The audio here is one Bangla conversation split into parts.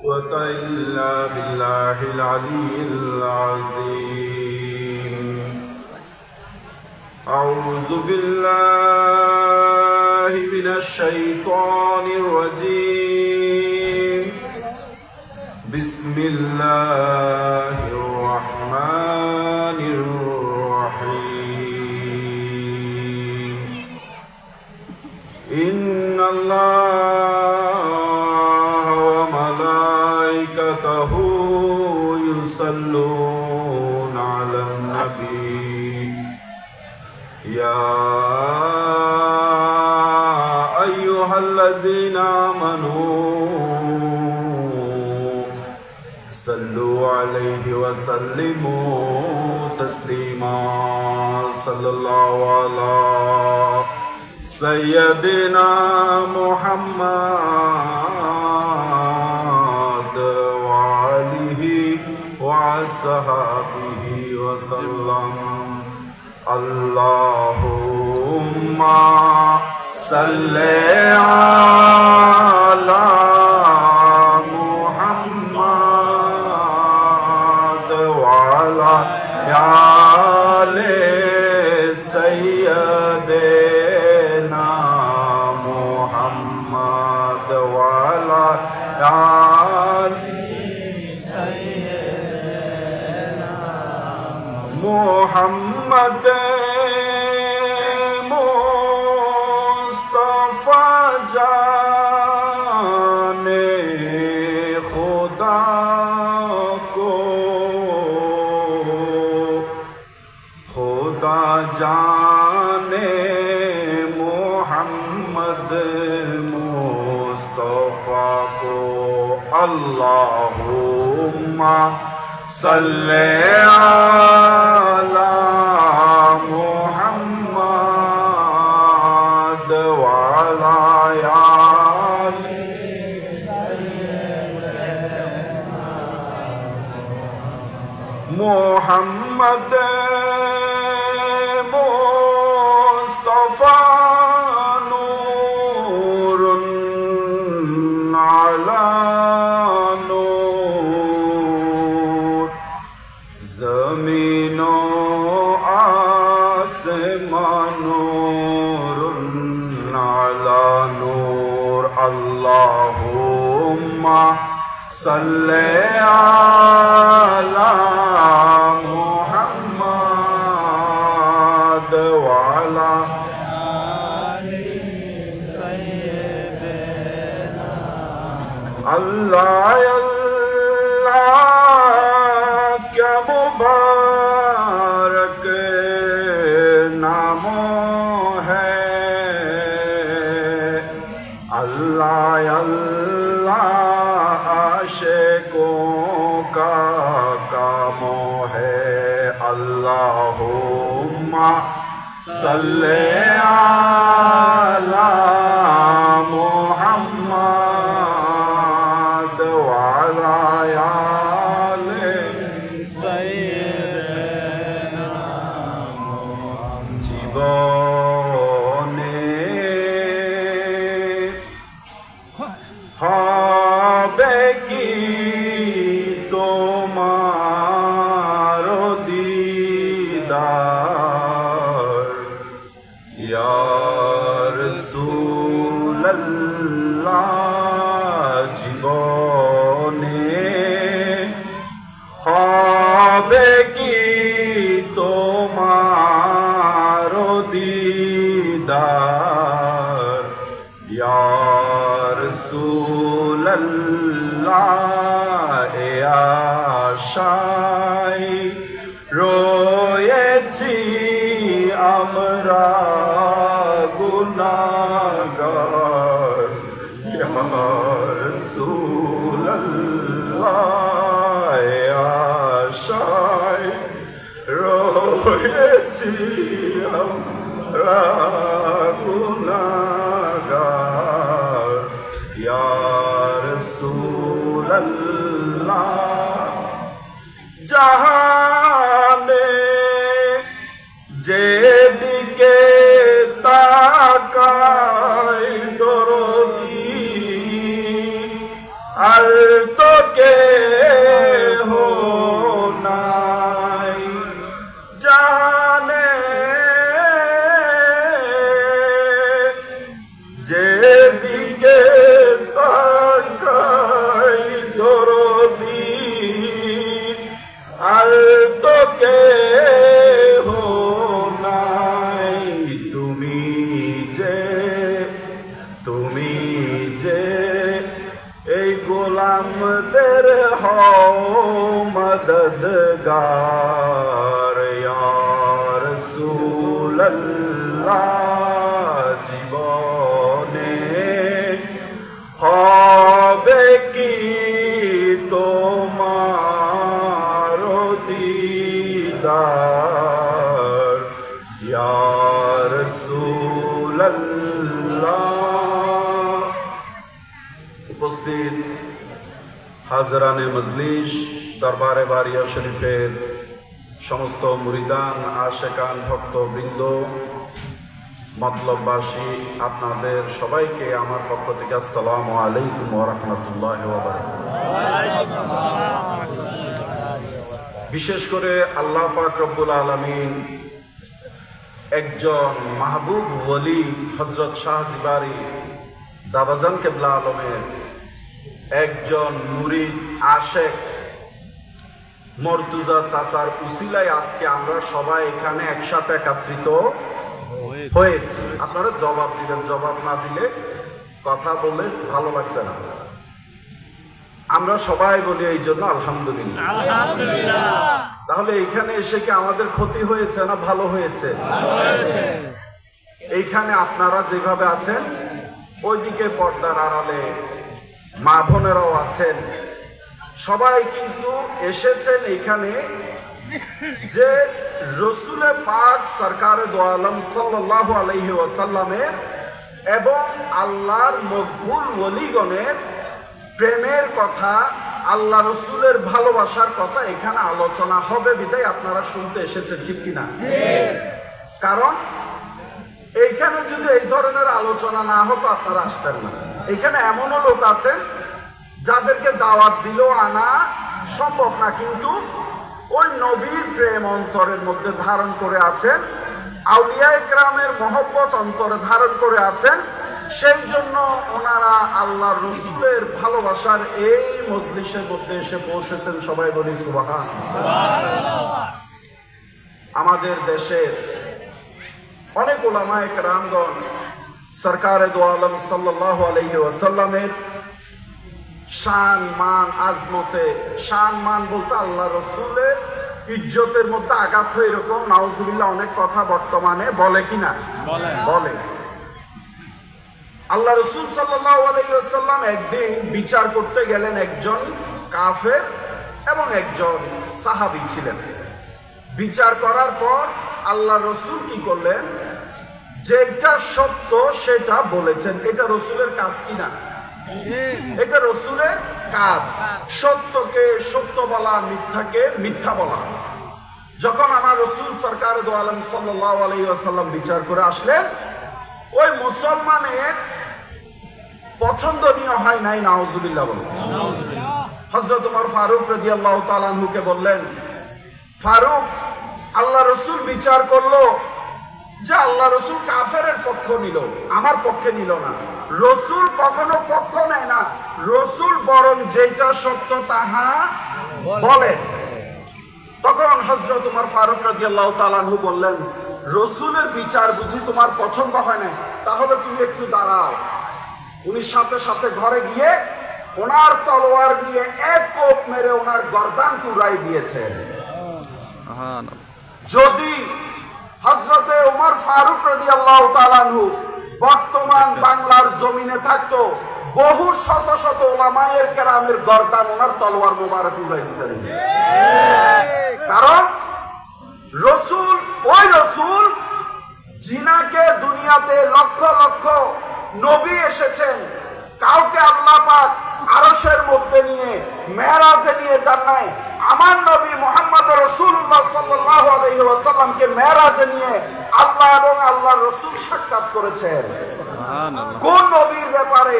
قوة إلا بالله العلي العظيم. أعوذ بالله من الشيطان الرجيم. بسم الله الرحمن الرحيم. إن الله وملائكته يصلون على النبي يا أيها الذين آمنوا صلوا عليه وسلموا تسليما. صلى الله على سيدنا محمد وآله وصحبه وسلم. اللهم صل على محمد وعلى آل سيدنا محمد وعلى آل سيدنا محمد मुस्तफा जाने खुदा को खुदा जाने मोहम्मद मुस्तफा को. अल्लाहुम्मा सल्ले अला मुहम्मद वअला आलि मुहम्मद मुस्तफा नूरुन अला नूर. ज़मीनो आसमान नूरुन अला नूर. अल्लाहुम्मा सल्ले अला मुहम्मद वअला आलि सय्यिदना. अल्लाह क्या मुबारक नामों है. अल्लाह अल्लाह आशिकों का कामों है. अल्लाहुम्मा सल्ले अला मुहम्मद वअला आलि सय्यिदना. জীবনে হবে কি তোমার দিদার ইয়া রাসূলুল্লাহ. জীবনে হবে কি তোমার দিদার ইয়া রাসূলুল্লাহ. এ আশায় রয়েছি আমরা গুনাহগার ইয়া রাসূলুল্লাহ. এ আশায় রয়েছি আমরা গুনাহগার ইয়া রাসূলুল্লাহ. জাহানে যেদিকে তাকাই দরদি আর তো কেহ নাই জানে যেদিকে তাকাই দরদি আর তো কেহ নাই তুমি যে এই গোলামদের হও মদদগার ইয়া রাসূলুল্লাহ জীবনে হবে কি তোমার দিদার ইয়া রাসূলুল্লাহ। উপস্থিত হাজরানে মজলিস, দরবারে বারিয়া শরীফের সমস্ত মুরিদান, আশেকান, ভক্তবৃন্দ, মতলববাসী, আপনাদের সবাইকে আমার পক্ষ থেকে আসসালামু আলাইকুম ওয়া রাহমাতুল্লাহি ওয়া বারাকাতুহু। বিশেষ করে আল্লাহ পাক রব্বুল আলামিন একজন মাহবুব ওলি হযরত শাহ জিবারি দাবাজান কেবলা আলমের একজন মুরিদ আশেক মর্তুজা চাচার উসিলায় আজকে আমরা সবাই এখানে একসাথে একত্রিত হয়েছি। আপনারা জবাব দিবেন, জবাব না দিলে কথা বলে ভালো লাগবে না। আমরা সবাই বলি এই জন্য আলহামদুলিল্লাহ। তাহলে এইখানে এসে কি আমাদের ক্ষতি হয়েছে না ভালো হয়েছে? এইখানে আপনারা যেভাবে আছেন, ওইদিকে পর্দার আড়ালে মা বোনেরাও আছেন, সবাই কিন্তু এসেছেন এখানে যে রসুলে পাক সরকারে দো আলম সাল্লাল্লাহু আলাইহি ওয়াসাল্লামের এবং আল্লাহর মকবুল ওলিগণের প্রেমের কথা, আল্লাহ রসুলের ভালোবাসার কথা এখানে আলোচনা হবে বিধায় আপনারা শুনতে এসেছেন, ঠিক কিনা? কারণ এইখানে যদি এই ধরনের আলোচনা না হতো আপনারা আসতেন না। এখানে এমনও লোক আছেন যাদেরকে দাওয়াত দিলেও আনা সম্ভব না, কিন্তু ওই নবীর প্রেম অন্তরের মধ্যে ধারণ করে আছেন, আউলিয়া ইকরামের মহব্বত অন্তরে ধারণ করে আছেন, সেই জন্য ওনারা আল্লাহ রসুলের ভালোবাসার এই মজলিসের মধ্যে এসে পৌঁছেছেন। সবাই বলি সুবহানাল্লাহ। আমাদের দেশের অনেক উলামায়ে কেরামগণ সরকারে দো আলম সাল্লাল্লাহু আলাইহি ওয়াসাল্লামের শান মান আজমতে, শান মান বলতে আল্লাহ রসুলের ইজ্জতের মধ্যে আঘাত হয়ে এরকম নাউজুবিল্লাহ অনেক কথা বর্তমানে বলে কিনা? বলে। আল্লাহ রসুল সাল্লাল্লাহু আলাইহি ওয়াসাল্লাম একদিন বিচার করতে গেলেন, একজন কাফের এবং একজন সাহাবী ছিলেন। বিচার করার পর আল্লাহ রসুল কি করলেন? যেটা সত্য সেটা বলেছেন। এটা রসুলের কাজ কিনা? এটা রসুলের কাজ, সত্যকে সত্য বলা, মিথ্যাকে মিথ্যা বলা। যখন আমার রসুল সরকার দো আলম সাল্লাল্লাহু আলাইহি ওয়াসাল্লাম বিচার করে আসলেন, ওই মুসলমানের পছন্দনীয় হয় নাই, নাউজুবিল্লাহ বলেন। হযরত ওমর ফারুক রাদিয়াল্লাহু তাআলা আনহুকে বললেন, ফারুক, আল্লাহ রসুল বিচার করলো যে আল্লাহ রসুল কাফেরের পক্ষ নিল, আমার পক্ষে নিল না। রসুল কখনো পক্ষ নেয় না, রসুল বরং যেটা সত্য তাহা বলে। তখন হযরত ওমর ফারুক রাদিয়াল্লাহু তাআলা আনহু বললেন, রসুলের বিচার বুঝি তোমার পছন্দ হয় না, তাহলে তুমি একটু দাঁড়াও। উনি সাথে সাথে ঘরে গিয়ে ওনার তলোয়ার দিয়ে এক কোপ মেরে ওনার গর্দান কুড়াই দিয়েছেন। যদি হযরতে ওমর ফারুক রাদিয়াল্লাহু তাআলা আনহু বর্তমান বাংলার জমিনে থাকতো, বহু শত শত উলামায়ে কেরামের গর্দান ওনার তলোয়ার মোবারক উড়াই দিতেন। কারণ রসুল, ওই রসুল জিনাকে দুনিয়াতে লক্ষ লক্ষ নবী এসেছেন, কাউকে আল্লাহ পাক আরশের মধ্যে নিয়ে মেরাজে নিয়ে যান নাই। আমার নবী মুহাম্মদ রাসূলুল্লাহ সাল্লাল্লাহু আলাইহি ওয়াসাল্লামকে মেরাজে নিয়ে আল্লাহ এবং আল্লাহর রাসূল সাক্ষাৎ করেছেন। কোন নবীর ব্যাপারে,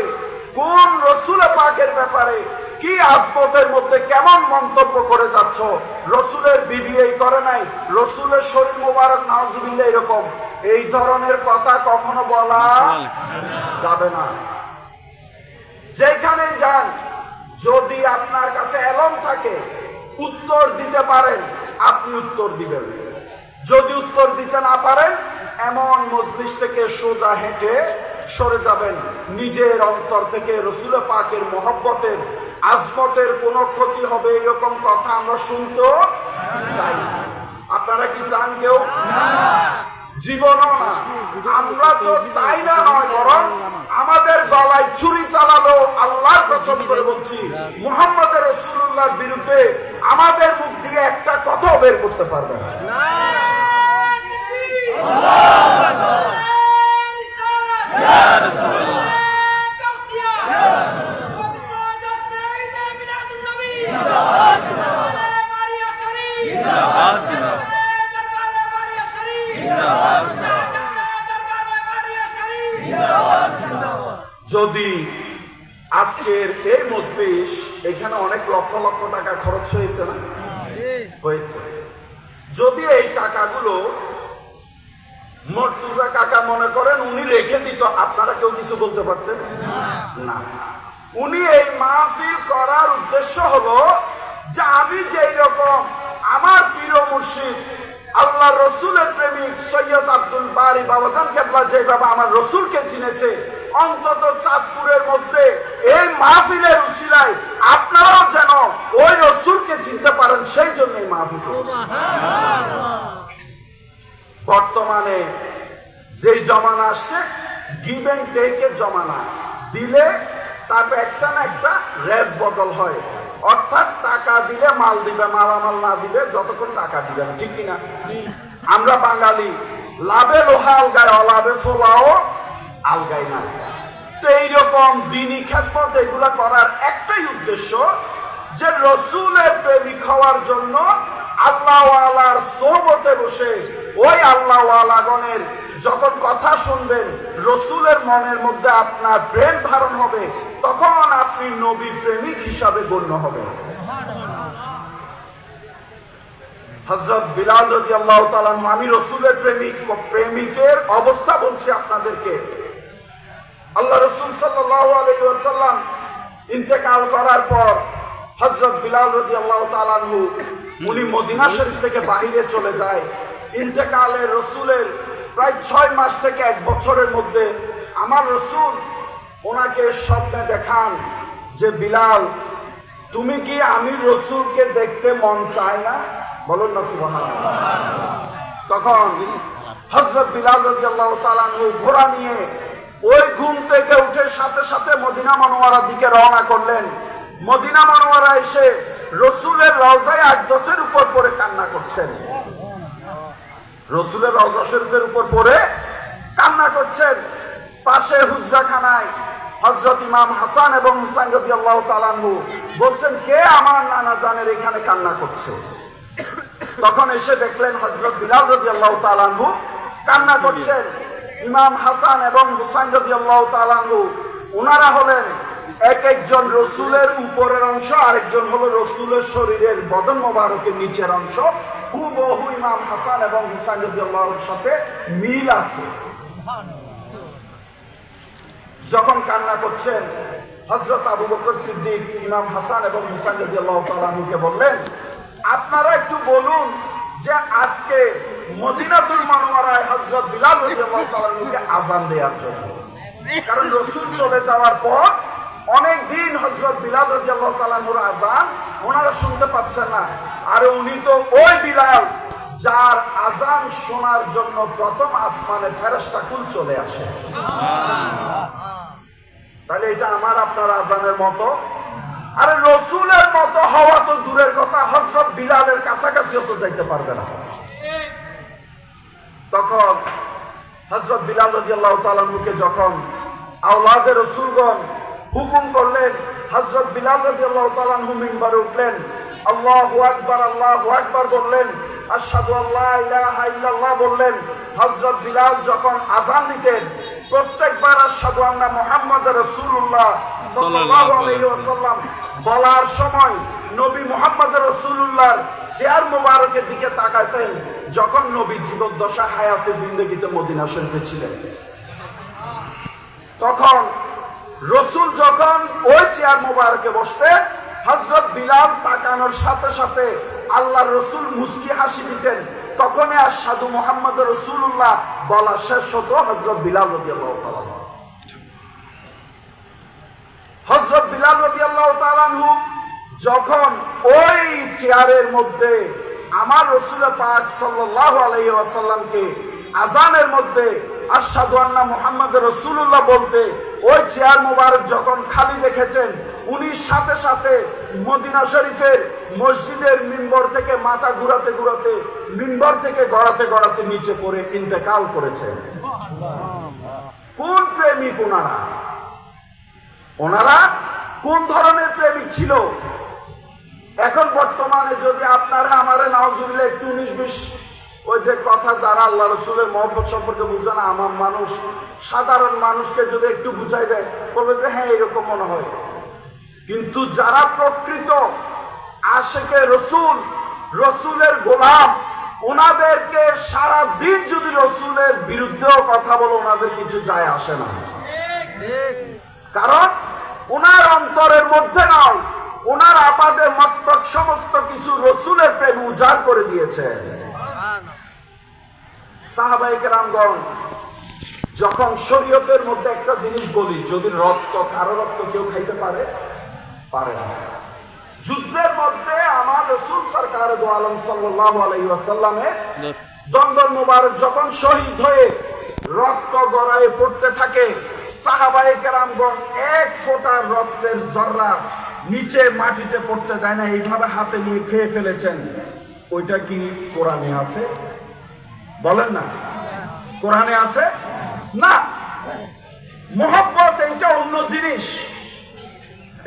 কোন রাসূল পাকের ব্যাপারে কি আজমতের মধ্যে কেমন মন্তব্য করে যাচ্ছ? রসুলের বিবি এই করে নাই, রসুলের শরীর মোবারক নাউজুবিল্লাহ এরকম, এই ধরনের কথা কখনো বলা যাবে না। যেখানে যান, যদি আপনার কাছে এলম থাকে, উত্তর দিতে পারেন, আপনি উত্তর দিবেন। যদি উত্তর দিতে না পারেন, এমন মজলিস থেকে সোজা হেঁটে সরে যাবেন। নিজের অন্তর থেকে রসুল পাকের মহব্বতের আজমতের কোনো ক্ষতি হবে এরকম কথা আমরা শুনতে চাই না। আপনারা কি চান? কেউ জীবনও না। আমরা তো চাই না নয়, বরং আমাদের গলায় ছুরি চালালো আল্লাহর কসম করে বলছি, মুহাম্মদ রাসূলুল্লাহর বিরুদ্ধে আমাদের মুখ দিয়ে একটা কথাও বের করতে পারবে না। যদি আজকের এই মজলিস, এখানে অনেক লক্ষ লক্ষ টাকা খরচ হয়েছে না? হয়েছে। যদি এই টাকাগুলো মর্তুজা কাকা মনে করেন উনি রেখে দিত, আপনারা কেউ কিছু বলতে পারতেন না। উনি এই মাহফিল করার উদ্দেশ্য হলো যে আমি যেই রকম আমার প্রিয় মুর্শিদ আল্লাহ রসুলের প্রেমিক সৈয়দ আব্দুল বারী বাবাজান কেবলা যেভাবে আমার রসুলকে চিনেছে, অন্তত চাঁদপুরের মধ্যে এই মাহফিলের উসিলায় আপনারাও যেন ওই রসুলকে চিনতে পারেন, সেই জন্য এই মাহফিল। বর্তমানে যে জমানা আসছে, গিভ এন্ড টেকের জমানা, দিলে তারপর একটা না একটা রেস বদল হয়। অর্থাৎ টাকা দিলে মাল দিবে, মালামাল না দিবে যতক্ষণ টাকা দিবে না, ঠিক কিনা? আমরা বাঙালি লাভে লোহা আলগায়, অলাভে ফোলাও আলগাই না। তো এইরকম দিনই খেদমত এগুলা করার একটাই উদ্দেশ্য, যে রসুলের প্রেমিক হওয়ার জন্য আল্লাহওয়ালার সোহবতে বসে ওই আল্লাহওয়ালাগণের যখন কথা শুনবেন, রসুলের মনের মধ্যে আপনার প্রেম ধারণ হবে, তখন আপনি নবী প্রেমিক হিসাবে গণ্য হবেন। হযরত বিলাল রাদিয়াল্লাহু তাআলা, আমি রসুলের প্রেমিকের অবস্থা বলছি আপনাদেরকে। আল্লাহ রসুল সাল্লাল্লাহু আলাইহি ওয়াসাল্লাম ইন্তেকাল করার পর হযরত বিলাল রাদিয়াল্লাহু তাআলা উনি মদিনা শরীফ থেকে বাহিরে চলে যায়। ইন্তেকালের রসুলের প্রায় 6 মাস থেকে 1 বছরের মধ্যে আমার রসুল ওনাকে স্বপ্নে দেখান যে বিলাল, তুমি কি আমি রসুলকে দেখতে মন চায় না? বলুন না সুবহানাল্লাহ। তখন হযরত বিলাল রাদিয়াল্লাহু তাআলা ঘোড়া নিয়ে ওই ঘুম থেকে উঠে সাথে সাথে মদিনা মুনাওয়ারার দিকে রওনা করলেন। মদিনা মুনাওয়ারা এসে রসুলের রওজায়ে আকদাসের উপর পড়ে কান্না করছেন। রসুলের রওজা শরীফের উপর পড়ে কান্না করছেন। পাশে হুজরাখানায় হযরত ইমাম হাসান এবং হুসাইন রাদিয়াল্লাহু তাআলা আনহু বলছেন, কে আমার নানা জানের এখানে কান্না করছে? তখন এসে দেখলেন হযরত বিলাল রাদিয়াল্লাহু তাআলা আনহু কান্না করছেন। ইমাম হাসান এবং হুসাইন রাদিয়াল্লাহু তাআলা আনহু ওনারা হলেন এক একজন রসুলের উপরের অংশ, আরেকজন হলো রসুলের শরীরের বদন মোবারকের নিচের অংশ। হুবহু ইমাম হাসান এবং হুসাইন রাদিয়াল্লাহুর সাথে মিল আছে। যখন কান্না করছেন, হযরত আবু বকর সিদ্দিক ইমাম হাসান এবং হুসাইন রাদিয়াল্লাহু তাআলা আনহুকে বললেন, আপনারা একটু বলুন যে আজকে মদিনাতুল মুনাওয়ারায় হযরত বিলাল রাদিয়াল্লাহু তাআলা আনহুকে আযান দেওয়ার জন্য, কারণ রসুল চলে যাওয়ার পর অনেক দিন হযরত বিলাল রাদিয়াল্লাহু তাআলা আনহুর আযান ওনারা শুনতে পাচ্ছেন না। আর উনি তো ওই বিলাল যার আযান শোনার জন্য প্রথম আসমানে ফেরেশতা কুল চলে আসে। তাহলে এটা আমার আপনার আযানের মতো। আরে রসুলের মতো হওয়া তো দূরের কথা, হযরত বিলালের কাছাকাছিও তো যাইতে পারবে না। তখন হযরত বিলাল রাদিয়াল্লাহু তাআলা আনহুকে যখন আওলাদে রাসূলগণ হুকুম করলেন, হযরত বিলাল রাদিয়াল্লাহু তাআলা আনহু মিম্বারে উঠলেন, আল্লাহু আকবার বললেন, আশহাদু আল্লা ইলাহা ইল্লাল্লাহ বললেন। হযরত বিলাল যখন আযান দিতেন, প্রত্যেকবার আশহাদু আন্না মুহাম্মাদুর রাসূলুল্লাহ সাল্লাল্লাহু আলাইহি ওয়াসাল্লাম বলার সময় নবী মুহাম্মদুর রাসূলুল্লাহর চেয়ার মোবারকের দিকে তাকাতেন যখন নবী জীবদ্দশা হায়াতে জিন্দেগিতে মদিনা শরীফে ছিলেন। তখন রসুল যখন ওই চেয়ার মোবারকে বসতেন, হযরত বিলাল তাকানোর সাথে সাথে আল্লাহর রসুল মুস্কি হাসি দিতেন। তখনই আশহাদু মুহাম্মাদুর রাসূলুল্লাহ বলা শেষ হতো হযরত বিলাল রাদিয়াল্লাহু তাআলা। হযরত বিলাল রাদিয়াল্লাহু তাআলা যখন ওই চেয়ারের মধ্যে আমার রাসূল পাক সাল্লাল্লাহু আলাইহি ওয়াসাল্লামকে আযানের মধ্যে আশহাদু আন্না মুহাম্মাদুর রাসূলুল্লাহ বলতে ওই চেয়ার মোবারক যখন খালি দেখেছেন, উনি সাথে সাথে মদিনা শরীফের মসজিদের মিম্বর থেকে মাথা ঘুরাতে ঘুরাতে মিম্বর থেকে গড়াতে গড়াতে নিচে পড়ে ইন্তেকাল করেছেন। কোন প্রেমিক ওনারা? ওনারা কোন ধরনের প্রেমিক ছিল? এখন বর্তমানে যদি আপনারা আমারে নাউজুবিল্লাহ একটু 19-20 ওই যে কথা যারা আল্লাহ রসুলের মহব্বত সম্পর্কে বুঝে না, আমার মানুষ সাধারণ মানুষকে যদি একটু বুঝাই দেয় বলবে যে হ্যাঁ এরকম মনে হয়। কিন্তু যারা প্রকৃত আশিকে রসুল, রসুলের গোলাম, ওনাদেরকে সারা দিন যদি রসুলের বিরুদ্ধেও কথা বলো ওনাদের কিছু যায় আসে না। কারণ ওনার অন্তরের মধ্যে নয়, ওনার আপাদে মস্তক সমস্ত কিছু রসুলের প্রেম উজাড় করে দিয়েছে। সাহাবায়ে কেরামগণ যখন শরীয়তের মধ্যে একটা জিনিস বলি, যদি রক্ত কারো রক্ত কেউ খাইতে পারে পারে না। যুদ্ধের মধ্যে আমার রাসূল সরকার দো আলম সাল্লাল্লাহু আলাইহি ওয়াসাল্লামের দন্দন মোবারক যখন শহীদ হয়ে রক্ত গড়ায় পড়তে থাকে, সাহাবায়ে কেরামগণ এক ফোঁটা রক্তের জর্রা নিচে মাটিতে পড়তে দেয় না, এইভাবে হাতে নিয়ে খেয়ে ফেলেছেন। ওইটা কি কোরআনে আছে? বলেন না, কোরআনে আছে না। মোহাব্বত এইটা অন্য জিনিস।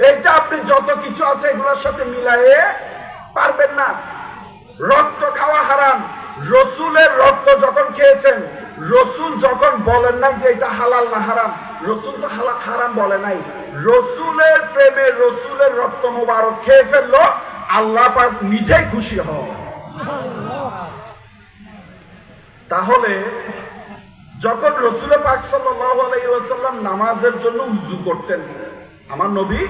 এইটা আপনি যত কিছু আছে এগুলোর সাথে মিলাইয়ে পারবেন না। রক্ত খাওয়া হারাম। রসুলের রক্ত যখন খেয়েছেন, রসুল যখন বলেন নাই যে এটা হালাল না হারাম, রসুল তো হারাম বলে নাই। রসুলের প্রেমে রসুলের রক্ত মোবারক খেয়ে ফেললো, আল্লাহ পাক নিজেই খুশি হন। তাহলে যখন রাসূল পাক সাল্লাল্লাহু আলাইহি ওয়াসাল্লাম নামাজের জন্য উযু করতেন, আমার নবী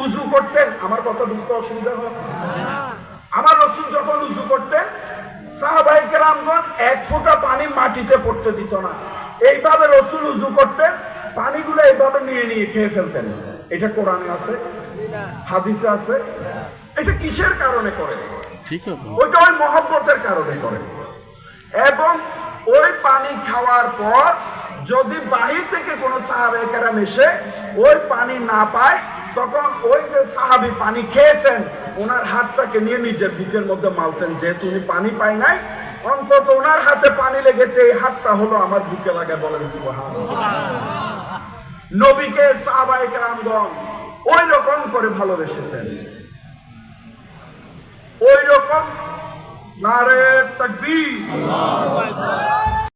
উযু করতেন, আমার কথা বুঝতে অসুবিধা হয়? আমার রাসূল যখন উযু করতেন, সাহাবায়ে কেরামগণ এক ফোঁটা পানি মাটিতে পড়তে দিত না। এইভাবে রাসূল উযু করতেন, পানিগুলো এইভাবে নিয়ে নিয়ে খেয়ে ফেলতেন। এটা কোরআনে আছে, হাদিসে আছে। এটা কিসের কারণে করে? ঠিক আছে, ওইটা ওই মহব্বতের কারণে করে। এবং ওই পানি খাওয়ার পর যদি বাহির থেকে কোনো সাহাবায়ে কেরাম এসে ওই পানি না পায়, তখন ওই যে সাহাবী পানি খেয়েছেন ওনার হাতটাকে নিয়ে নিজের বুকের মধ্যে মালতেন, যেহেতু উনি পানি পায় নাই, অন্তত ওনার হাতে পানি লেগেছে, এই হাতটা হলো আমার বুকে লাগে। বলেন সুবহানাল্লাহ। নবীকে সাহাবায়ে কেরামগণ ওই রকম করে ভালোবেসেছেন, ওই রকম। নারে তাকবীর।